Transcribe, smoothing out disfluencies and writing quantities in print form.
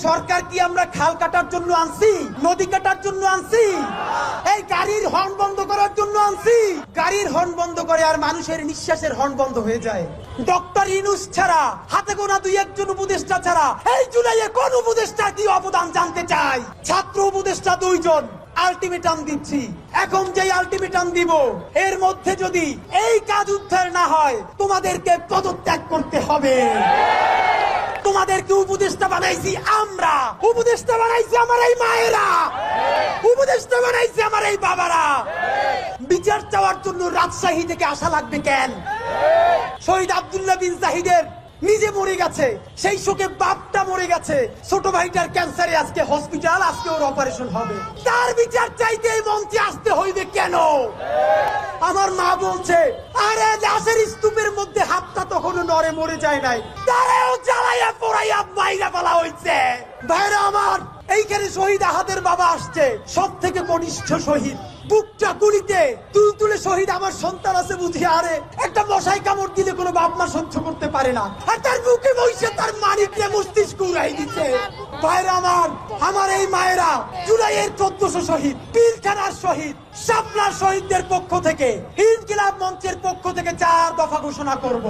সরকার কি আমরা খাল কাটার জন্য আনছি, নদী কাটার জন্য আনছি, এই গাড়ির হর্ন বন্ধ করার জন্য আনছি? গাড়ির হর্ন বন্ধ করে আর মানুষের নিঃশ্বাসের হর্ন বন্ধ হয়ে যায়। ডক্টর ইউনূস ছাড়া, হাতে গোনা দুই একজন উপদেষ্টা ছাড়া এই জুলাইয়ে কোন উপদেষ্টা কি অবদান জানতে চাই? ছাত্র উপদেষ্টা 2 জন আলটিমেটাম দিচ্ছি। এখন যে আলটিমেটাম দিব, এর মধ্যে যদি এই কাজ উদ্ধার না হয় তোমাদেরকে পদত্যাগ করতে হবে। তোমাদেরকে উপদেষ্টা বানাইছি আমরা, উপদেষ্টা বানাইছি আমার এই মায়েরা, উপদেষ্টা বানাইছি আমার এই বাবারা। বিচার চাওয়ার জন্য রাজশাহী থেকে আসা লাগবে কেন? শহীদ আব্দুল্লাহ বিন জাহিদের নিজে মরে গেছে, সেই শোকে বাপটা মরে গেছে, ছোট ভাইটার ক্যান্সারে আজকে হসপিটাল, আজকে ওর অপারেশন হবে। তার বিচার চাইতে এই মঞ্চে আসতে হইবে কেন? আমার মা বলছে, আরে লাশের স্তূপের মধ্যে হাতটা তখনও নড়ে, মরে যায় নাই, তারেও জ্বালাইয়া পোড়াইয়া মাইরা ফেলা হইছে। ভাইরা আমার, এইখানে শহীদ আহাদের বাবা আসছে, সব থেকে কনিষ্ঠ শহীদ, বুকটা গুলিতে তুলতুলে শহীদ। আমার সন্তান আছে বুঝি, আরে একটা মশাই কামড় দিলে কোনো বাপ মা সহ্য করতে পারে না, আর তার বুকে বসে তার মানিককে মস্তিষ্ক উড়াই দিচ্ছে। ভাইরা আমার, আমার এই মায়েরা জুলাইয়ের 1400 শহীদ, পিলখানার শহীদ, শাপলার শহীদদের পক্ষ থেকে, ইনকিলাব মঞ্চের পক্ষ থেকে 4 দফা ঘোষণা করব।